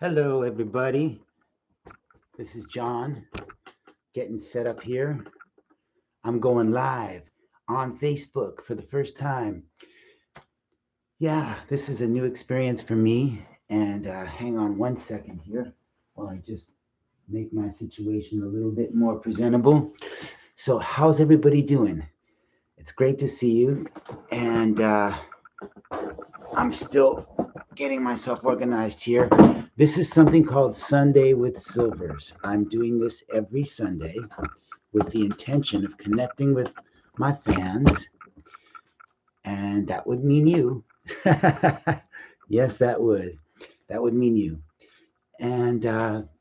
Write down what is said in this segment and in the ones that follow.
Hello, everybody. This is John getting set up here. I'm going live on Facebook for the first time. Yeah, this is a new experience for me. And hang on one second here while I just make my situation a little bit more presentable. So, how's everybody doing? It's great to see you. And I'm still getting myself organized here. This is something called Sunday with Silvers. I'm doing this every Sunday with the intention of connecting with my fans, and that would mean you. Yes, that would. That would mean you. And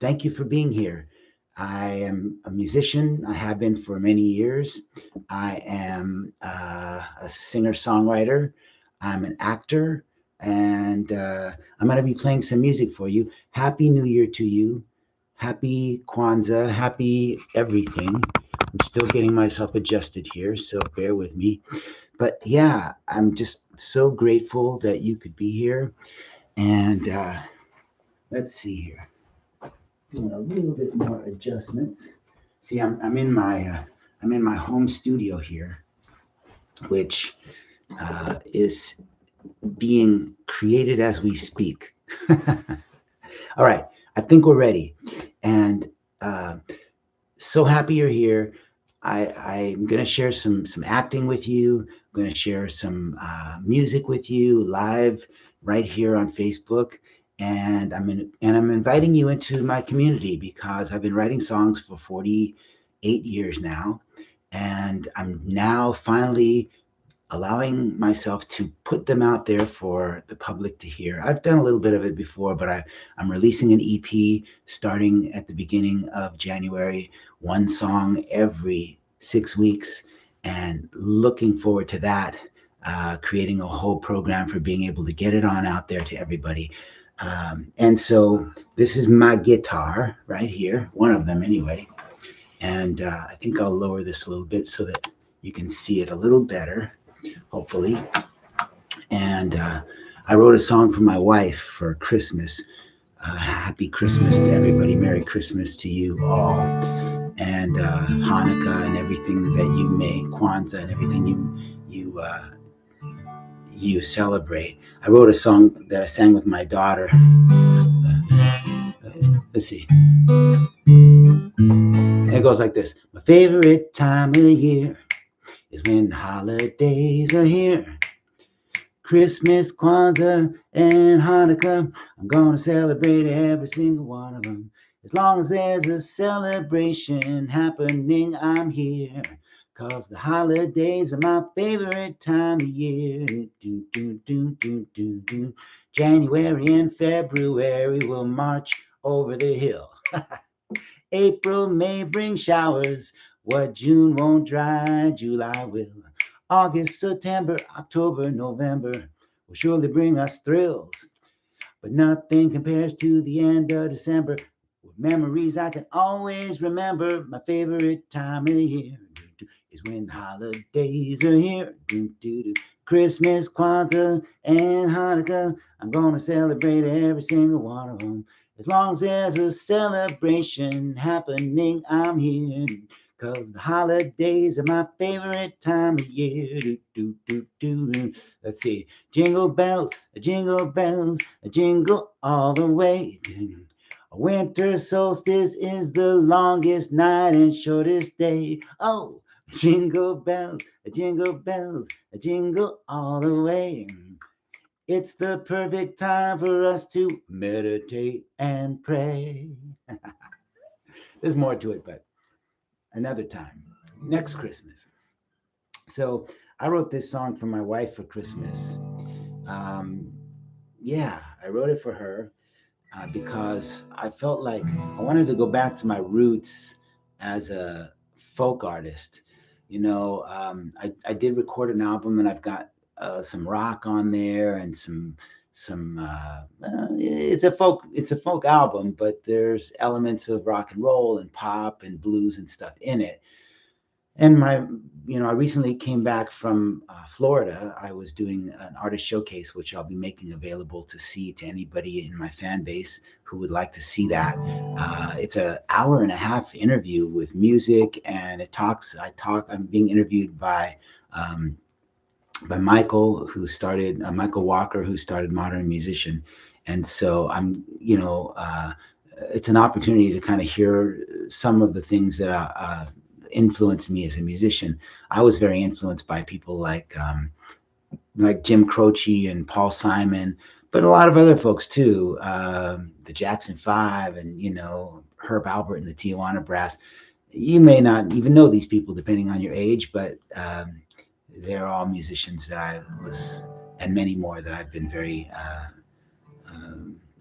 thank you for being here. I am a musician. I have been for many years. I am a singer songwriter. I'm an actor. And I'm going to be playing some music for you. Happy New Year to you. Happy Kwanzaa. Happy everything. I'm still getting myself adjusted here, so bear with me. But yeah, I'm just so grateful that you could be here. And let's see here, doing a little bit more adjustments. See, I'm in my home studio here, which is being created as we speak. All right, I think we're ready, and uh, so happy you're here. I'm going to share some acting with you. I'm going to share some music with you live right here on Facebook, and I'm inviting you into my community because I've been writing songs for 48 years now, and I'm now finally allowing myself to put them out there for the public to hear. I've done a little bit of it before, but I'm releasing an EP starting at the beginning of January, one song every 6 weeks, and looking forward to that. Creating a whole program for being able to get it on out there to everybody. And so this is my guitar right here, one of them anyway. And I think I'll lower this a little bit so that you can see it a little better, hopefully. And I wrote a song for my wife for Christmas. Happy Christmas to everybody. Merry Christmas to you all. And Hanukkah and everything that you may, Kwanzaa and everything you celebrate. I wrote a song that I sang with my daughter. Let's see. It goes like this. My favorite time of year is when the holidays are here. Christmas, Kwanzaa, and Hanukkah. I'm gonna celebrate every single one of them. As long as there's a celebration happening, I'm here. 'Cause the holidays are my favorite time of year. Do, do, do, do, do, do. January and February will march over the hill. April, May bring showers. What June won't dry, July will. August, September, October, November will surely bring us thrills. But nothing compares to the end of December with memories I can always remember. My favorite time of year is when the holidays are here. Christmas, Kwanzaa, and Hanukkah. I'm gonna celebrate every single one of them. As long as there's a celebration happening, I'm here. 'Cause the holidays are my favorite time of year. Let's see. Jingle bells, jingle all the way. Winter solstice is the longest night and shortest day. Oh, jingle bells, jingle all the way. It's the perfect time for us to meditate and pray. There's more to it, but another time, next Christmas. So I wrote this song for my wife for Christmas. Um, yeah, I wrote it for her because I felt like I wanted to go back to my roots as a folk artist. I did record an album and I've got some rock on there and it's a folk album, but there's elements of rock and roll and pop and blues and stuff in it. And I recently came back from Florida. I was doing an artist showcase, which I'll be making available to see to anybody in my fan base who would like to see that. It's an hour and a half interview with music, and I'm being interviewed um, by Michael Walker, who started Modern Musician. And so it's an opportunity to kind of hear some of the things that influenced me as a musician. I was very influenced by people like Jim Croce and Paul Simon, but a lot of other folks too, the Jackson Five, and Herb Alpert and the Tijuana Brass. You may not even know these people depending on your age, but they're all musicians that and many more that I've been very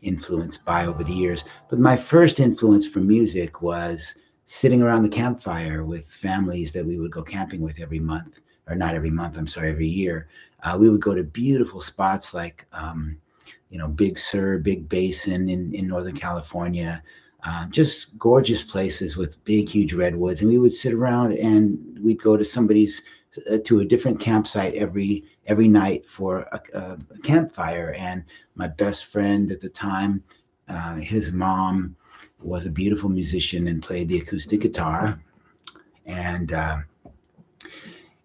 influenced by over the years. But my first influence for music was sitting around the campfire with families that we would go camping with every month, or not every month, I'm sorry, every year. We would go to beautiful spots like, Big Sur, Big Basin in Northern California, just gorgeous places with big, huge redwoods. And we would sit around and we'd go to a different campsite every night for a campfire. And my best friend at the time, his mom was a beautiful musician and played the acoustic guitar. And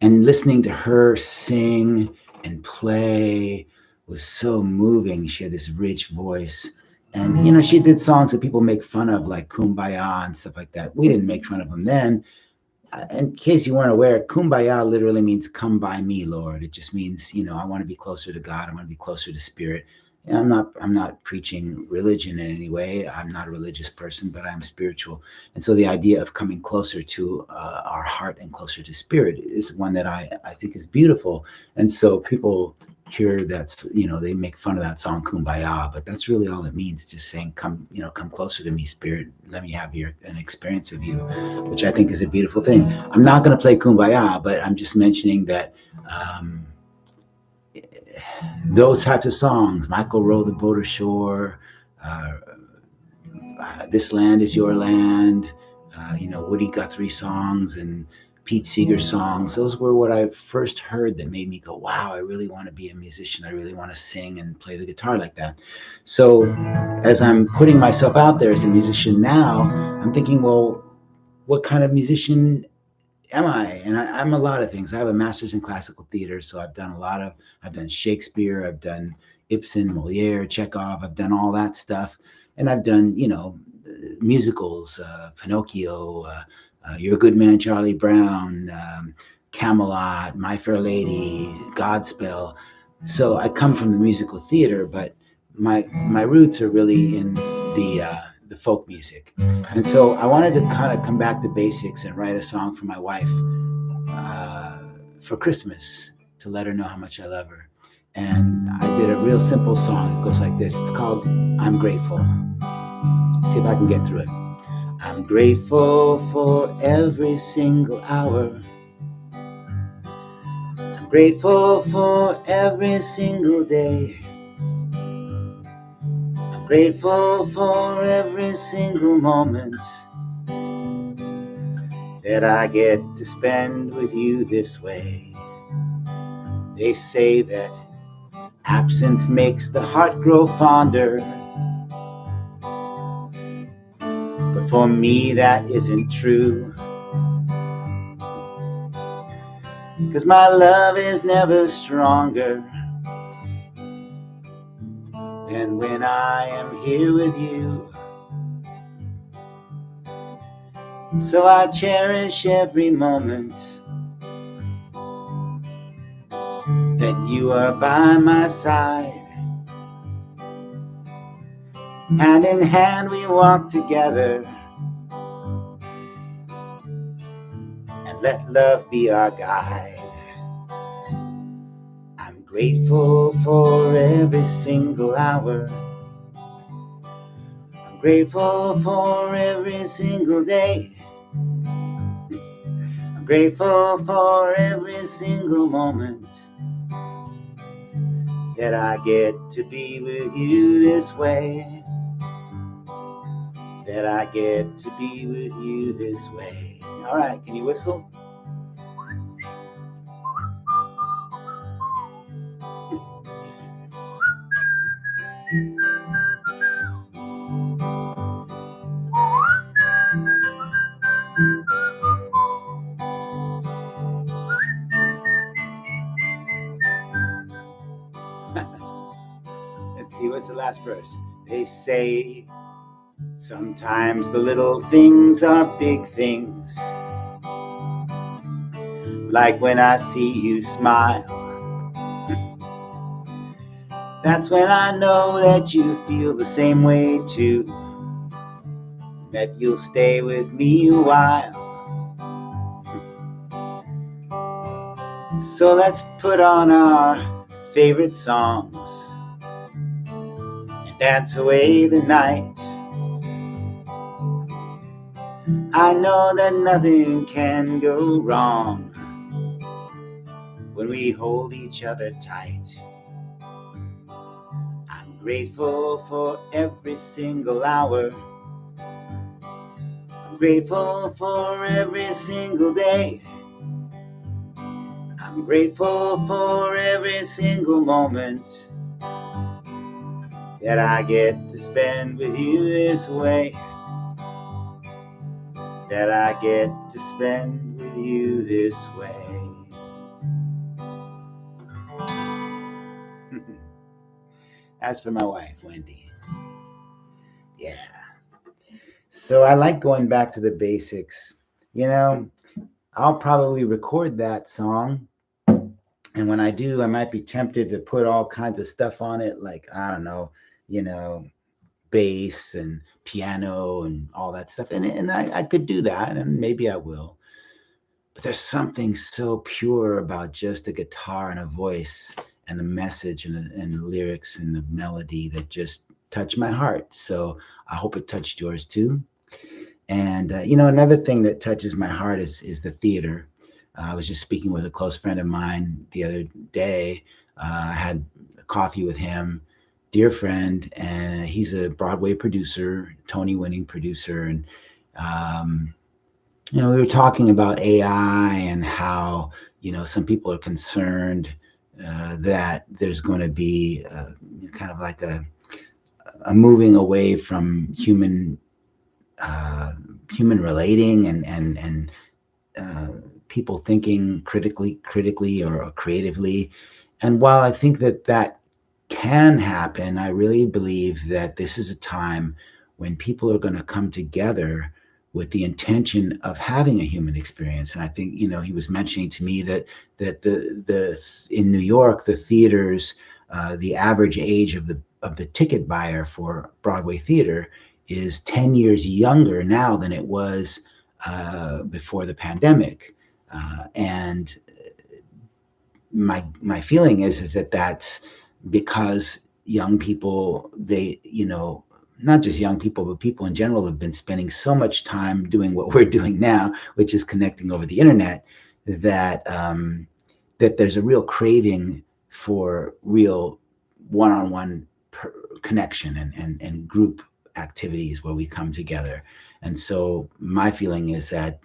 listening to her sing and play was so moving. She had this rich voice. And, she did songs that people make fun of, like Kumbaya and stuff like that. We didn't make fun of them then. In case you weren't aware, Kumbaya literally means "come by me, Lord." It just means, I want to be closer to God. I want to be closer to Spirit. And I'm not preaching religion in any way. I'm not a religious person, but I'm spiritual. And so the idea of coming closer to our heart and closer to Spirit is one that I think is beautiful. And so people hear they make fun of that song Kumbaya, but that's really all it means. Just saying, come closer to me, Spirit. Let me have an experience of you, which I think is a beautiful thing. I'm not going to play Kumbaya, but I'm just mentioning that those types of songs, Michael Row the Boat Ashore, uh, This Land Is Your Land, Woody Guthrie songs and Pete Seeger songs. Those were what I first heard that made me go, wow, I really want to be a musician. I really want to sing and play the guitar like that. So as I'm putting myself out there as a musician now, I'm thinking, well, what kind of musician am I? And I'm a lot of things. I have a master's in classical theater, so I've done Shakespeare, I've done Ibsen, Moliere, Chekhov, I've done all that stuff. And I've done, musicals, Pinocchio, You're a Good Man, Charlie Brown, Camelot, My Fair Lady, Godspell. So I come from the musical theater, but my roots are really in the folk music. And so I wanted to kind of come back to basics and write a song for my wife for Christmas to let her know how much I love her. And I did a real simple song. It goes like this. It's called I'm Grateful. See if I can get through it. I'm grateful for every single hour. I'm grateful for every single day. I'm grateful for every single moment that I get to spend with you this way. They say that absence makes the heart grow fonder, but for me that isn't true. 'Cause my love is never stronger than when I am here with you. So I cherish every moment that you are by my side. Hand in hand we walk together, and let love be our guide. I'm grateful for every single hour. I'm grateful for every single day. I'm grateful for every single moment that I get to be with you this way. That I get to be with you this way. All right, can you whistle? last verse. They say sometimes the little things are big things. Like when I see you smile. That's when I know that you feel the same way too. That you'll stay with me a while. So let's put on our favorite songs and dance away the night. I know that nothing can go wrong when we hold each other tight. I'm grateful for every single hour. I'm grateful for every single day. I'm grateful for every single moment that I get to spend with you this way. That I get to spend with you this way. That's for my wife, Wendy. Yeah. So I like going back to the basics. You know, I'll probably record that song. And when I do, I might be tempted to put all kinds of stuff on it, like, I don't know, bass and piano and all that stuff. And I could do that, and maybe I will. But there's something so pure about just a guitar and a voice and the message and the lyrics and the melody that just touch my heart. So I hope it touched yours too. And another thing that touches my heart is the theater. I was just speaking with a close friend of mine the other day. I had coffee with him, dear friend, and he's a Broadway producer, Tony-winning producer, and we were talking about AI and how some people are concerned that there's going to be kind of like a moving away from human relating and people thinking critically or creatively. And while I think that can happen, I really believe that this is a time when people are going to come together with the intention of having a human experience. And I think he was mentioning to me that the in New York, the theaters, the average age of the ticket buyer for Broadway theater is 10 years younger now than it was before the pandemic. And my feeling is that that's because young people, they, not just young people, but people in general have been spending so much time doing what we're doing now, which is connecting over the internet, that that there's a real craving for real one-on-one connection and group activities where we come together. And so my feeling is that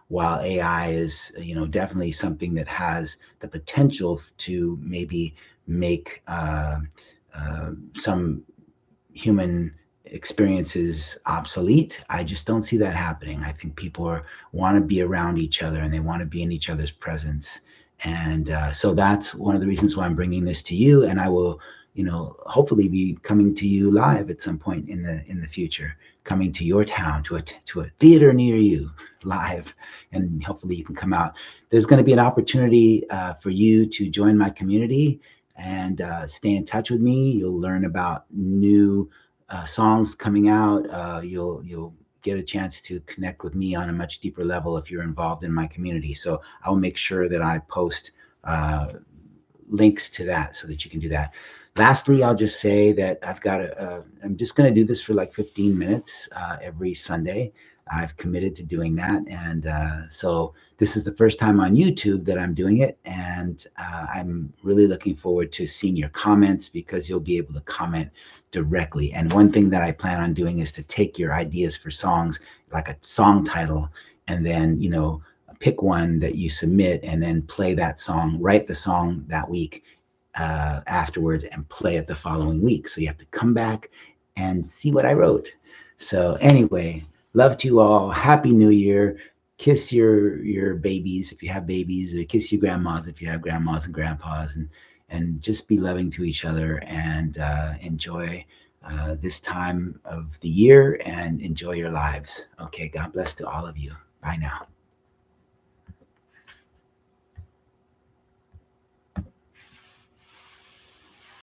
while AI is, definitely something that has the potential to maybe make some human experiences obsolete, I just don't see that happening. I think people want to be around each other and they want to be in each other's presence. And so that's one of the reasons why I'm bringing this to you. And I will, hopefully be coming to you live at some point in the future, coming to your town, to a theater near you live, and hopefully you can come out. There's going to be an opportunity for you to join my community and stay in touch with me. You'll learn about new songs coming out. You'll get a chance to connect with me on a much deeper level if you're involved in my community. So I'll make sure that I post links to that so that you can do that. Lastly, I'll just say that I'm just going to do this for like 15 minutes every Sunday. I've committed to doing that. And so this is the first time on YouTube that I'm doing it. And I'm really looking forward to seeing your comments, because you'll be able to comment directly. And one thing that I plan on doing is to take your ideas for songs, like a song title, and then, pick one that you submit and then play that song, write the song that week afterwards and play it the following week. So you have to come back and see what I wrote. So anyway, love to you all. Happy New Year. Kiss your babies if you have babies, or kiss your grandmas if you have grandmas and grandpas, and just be loving to each other, and enjoy this time of the year, and enjoy your lives. Okay, God bless to all of you. Bye now.